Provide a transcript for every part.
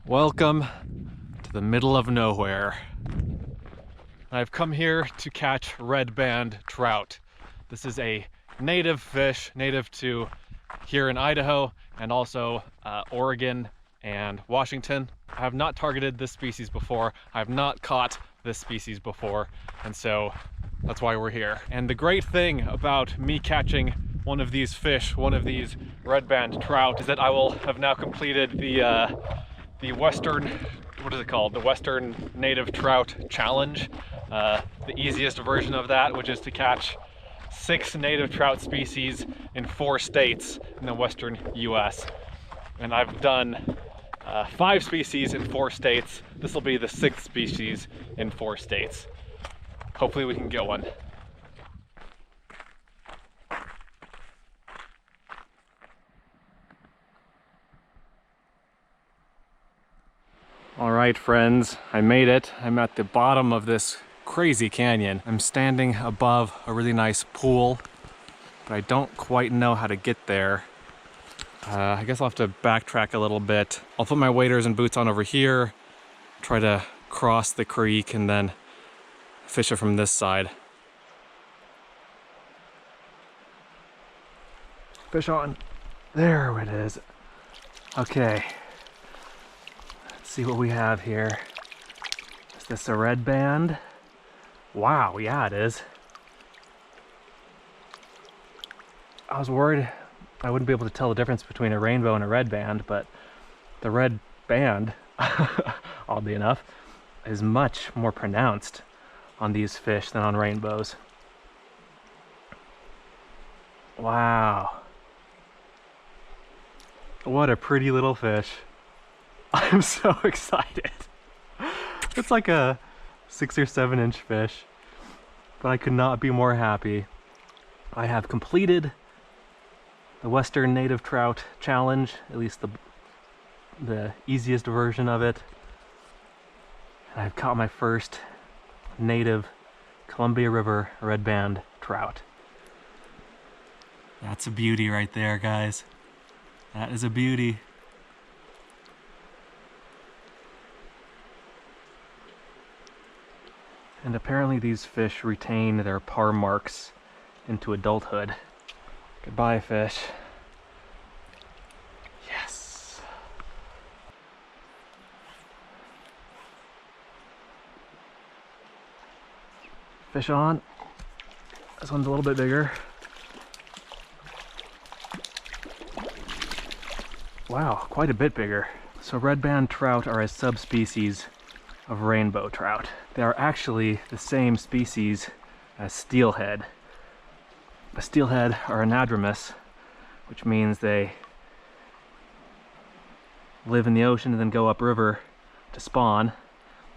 Welcome to the middle of nowhere. I've come here to catch redband trout. This is a native fish, native to here in Idaho and also Oregon and Washington. I have not targeted this species before. I have not caught this species before, and so that's why we're here. And the great thing about me catching one of these fish, one of these redband trout, is that I will have now completed the Western, what is it called? The Western Native Trout Challenge. The easiest version of that, which is to catch 6 native trout species in 4 states in the Western US. And I've done 5 species in 4 states. This will be the 6th species in 4 states. Hopefully we can get one. All right, friends, I made it. I'm at the bottom of this crazy canyon. I'm standing above a really nice pool, but I don't quite know how to get there. I guess I'll have to backtrack a little bit. I'll put my waders and boots on over here, try to cross the creek, and then fish it from this side. Fish on. There it is. Okay. See what we have here. Is this a redband? Wow, yeah it is. I was worried I wouldn't be able to tell the difference between a rainbow and a redband, but the red band, oddly enough, is much more pronounced on these fish than on rainbows. Wow. What a pretty little fish. I'm so excited. It's like a 6 or 7 inch fish, but I could not be more happy. I have completed the Western Native Trout Challenge, at least the easiest version of it. And I've caught my first native Columbia River redband trout. That's a beauty right there, guys. That is a beauty. And apparently these fish retain their parr marks into adulthood. Goodbye, fish. Yes. Fish on. This one's a little bit bigger. Wow, quite a bit bigger. So redband trout are a subspecies of rainbow trout. They are actually the same species as steelhead. The steelhead are anadromous, which means they live in the ocean and then go upriver to spawn.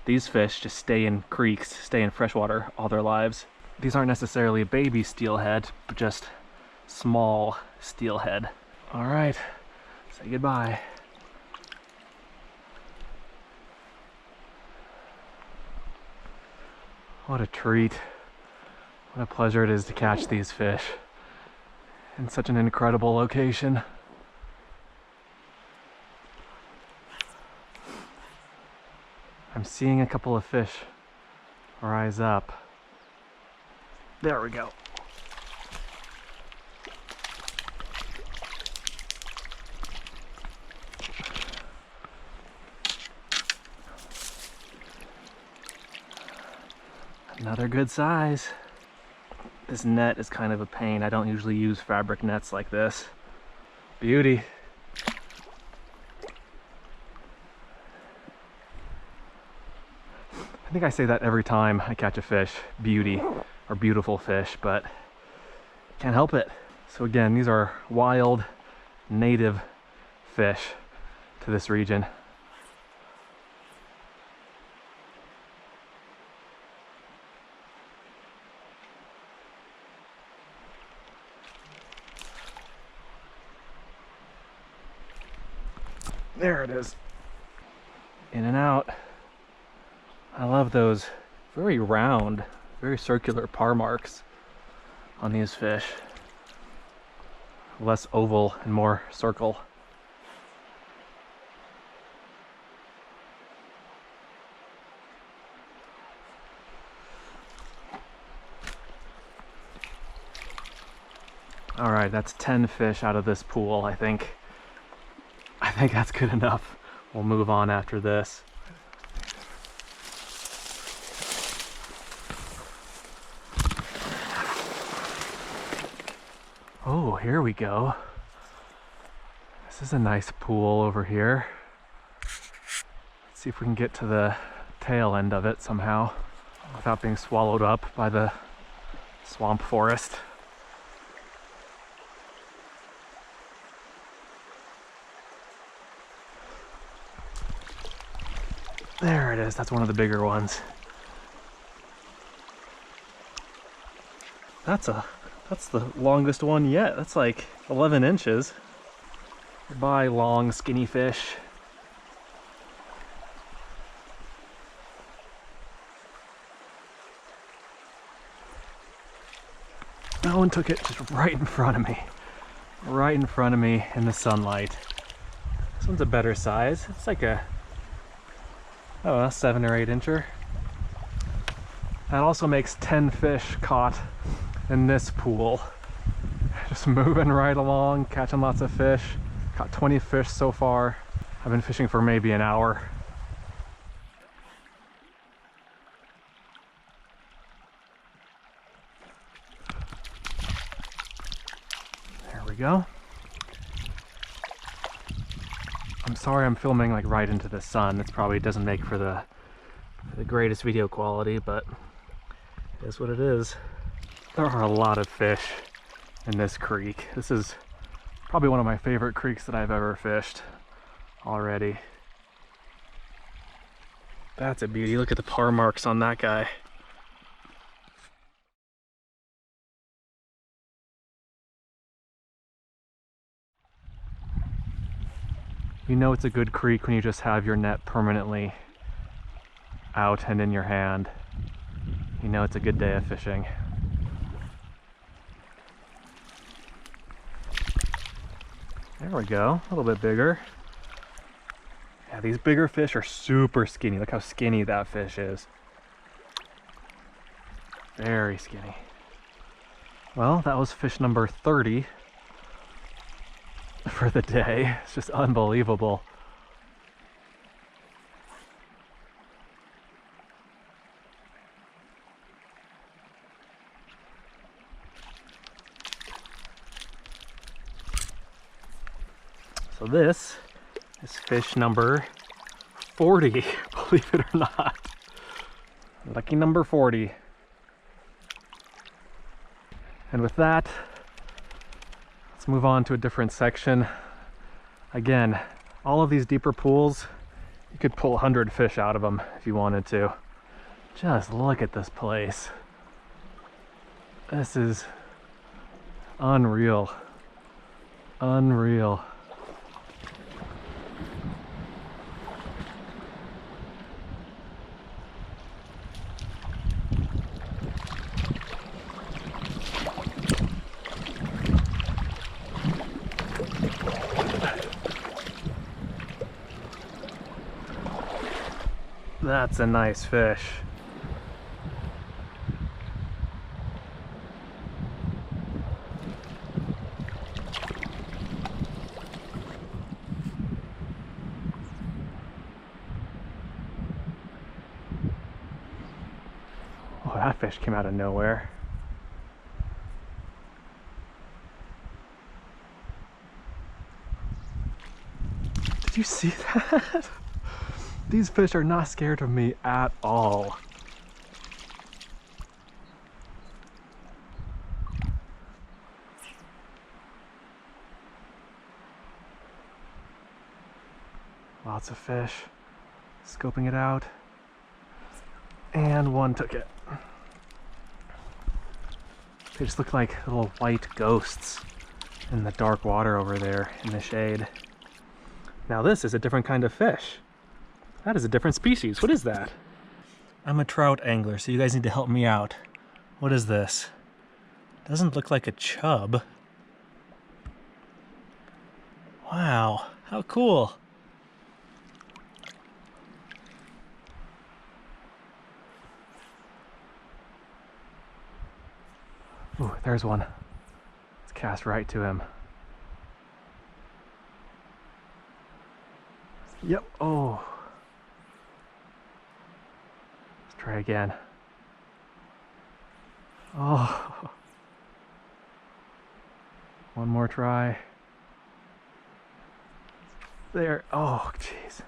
These fish just stay in creeks, stay in freshwater all their lives. These aren't necessarily baby steelhead, but just small steelhead. All right, say goodbye. What a treat. What a pleasure it is to catch these fish in such an incredible location. I'm seeing a couple of fish rise up. There we go. Another good size. This net is kind of a pain. I don't usually use fabric nets like this. Beauty. I think I say that every time I catch a fish, beauty or beautiful fish, but can't help it. So again, these are wild, native fish to this region. There it is. In and out. I love those very round, very circular parr marks on these fish. Less oval and more circle. All right, that's 10 fish out of this pool, I think. I think that's good enough. We'll move on after this. Oh, here we go. This is a nice pool over here. Let's see if we can get to the tail end of it somehow without being swallowed up by the swamp forest. There it is. That's one of the bigger ones. That's the longest one yet. That's like 11 inches. Goodbye, long, skinny fish. That one took it just right in front of me. Right in front of me in the sunlight. This one's a better size. It's like a, I don't know, 7 or 8 incher. That also makes 10 fish caught in this pool. Just moving right along, catching lots of fish. Caught 20 fish so far. I've been fishing for maybe an hour. There we go. I'm sorry I'm filming like right into the sun. It probably doesn't make for the greatest video quality, but it is what it is. There are a lot of fish in this creek. This is probably one of my favorite creeks that I've ever fished already. That's a beauty. Look at the par marks on that guy. You know it's a good creek when you just have your net permanently out and in your hand. You know it's a good day of fishing. There we go, a little bit bigger. Yeah, these bigger fish are super skinny. Look how skinny that fish is. Very skinny. Well, that was fish number 30 for the day. It's just unbelievable. So this is fish number 40, believe it or not. Lucky number 40. And with that, let's move on to a different section. Again, all of these deeper pools, you could pull 100 fish out of them if you wanted to. Just look at this place. This is unreal. Unreal. That's a nice fish. Oh, that fish came out of nowhere. Did you see that? These fish are not scared of me at all. Lots of fish. Scoping it out. And one took it. They just look like little white ghosts in the dark water over there in the shade. Now this is a different kind of fish. That is a different species. What is that? I'm a trout angler, so you guys need to help me out. What is this? Doesn't look like a chub. Wow, how cool. Ooh, there's one. Let's cast right to him. Yep. Oh. Let's try again. Oh. One more try. There. Oh, jeez.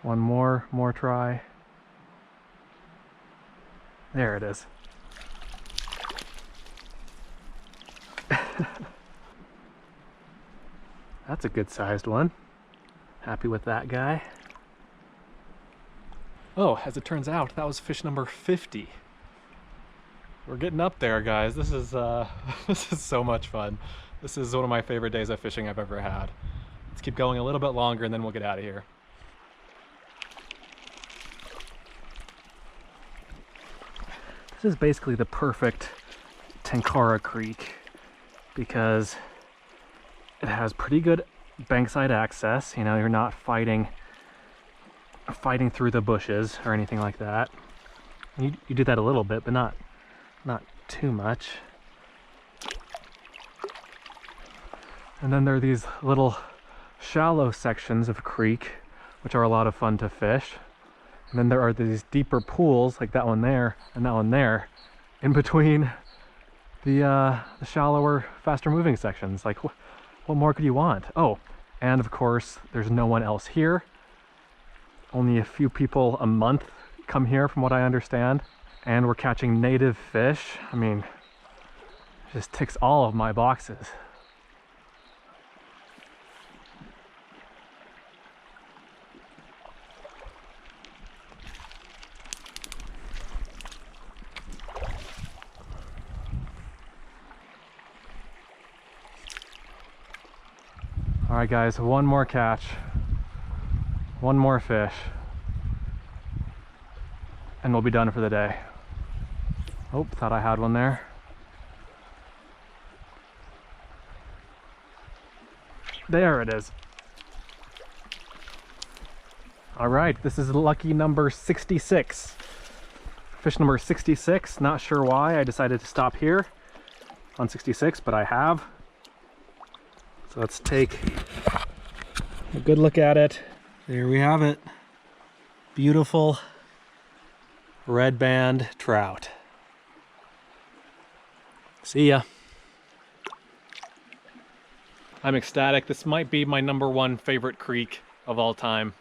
One more try. There it is. That's a good sized one. Happy with that guy. Oh, as it turns out, that was fish number 50. We're getting up there, guys. This is this is so much fun. This is one of my favorite days of fishing I've ever had. Let's keep going a little bit longer and then we'll get out of here. This is basically the perfect Tenkara Creek because it has pretty good bankside access. You know, you're not fighting through the bushes or anything like that. You do that a little bit, but not too much. And then there are these little shallow sections of creek, which are a lot of fun to fish. And then there are these deeper pools, like that one there and that one there, in between the shallower, faster moving sections. Like, what more could you want? Oh, and of course, there's no one else here. Only a few people a month come here, from what I understand. And we're catching native fish. I mean, it just ticks all of my boxes. All right, guys, one more catch, one more fish, and we'll be done for the day. Oh, thought I had one there. There it is. All right, this is lucky number 66. Fish number 66, not sure why I decided to stop here on 66, but I have. So let's take a good look at it. There we have it. Beautiful redband trout. See ya. I'm ecstatic. This might be my #1 favorite creek of all time.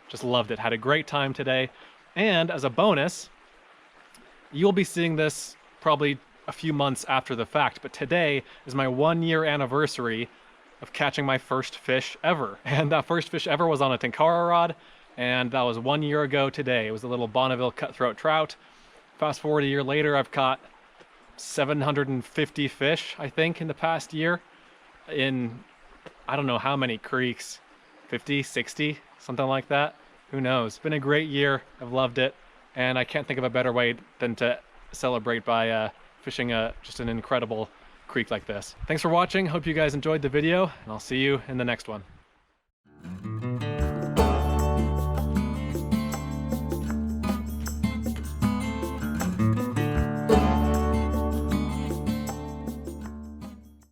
Just loved it. Had a great time today. And as a bonus, you'll be seeing this probably a few months after the fact, but today is my 1-year anniversary of catching my first fish ever. And that first fish ever was on a Tenkara rod, and that was 1 year ago today. It was a little Bonneville cutthroat trout. Fast forward a year later, I've caught 750 fish, I think, in the past year in I don't know how many creeks, 50, 60, something like that. Who knows? It's been a great year. I've loved it, and I can't think of a better way than to celebrate by fishing just an incredible creek like this. Thanks for watching. Hope you guys enjoyed the video, and I'll see you in the next one.